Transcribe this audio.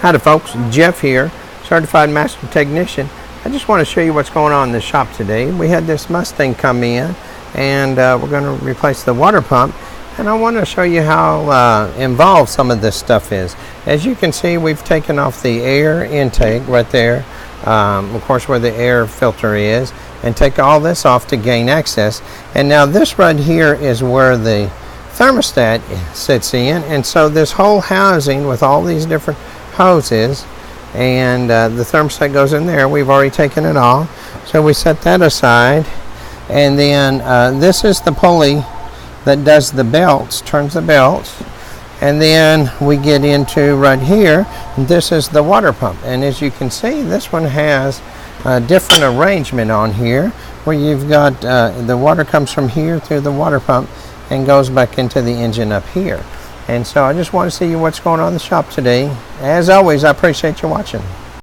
Howdy folks, Jeff here, Certified Master Technician. I just want to show you what's going on in the shop today. We had this Mustang come in and we're going to replace the water pump, and I want to show you how involved some of this stuff is. As you can see, we've taken off the air intake right there, of course where the air filter is, and take all this off to gain access. And now this right here is where the thermostat sits in, and so this whole housing with all these different hoses and the thermostat goes in there. We've already taken it off, so we set that aside, and then this is the pulley that does the belts, turns the belts, and then we get into right here. This is the water pump, and as you can see, this one has a different arrangement on here where you've got the water comes from here through the water pump and goes back into the engine up here. And so I just want to see what's going on in the shop today. As always, I appreciate you watching.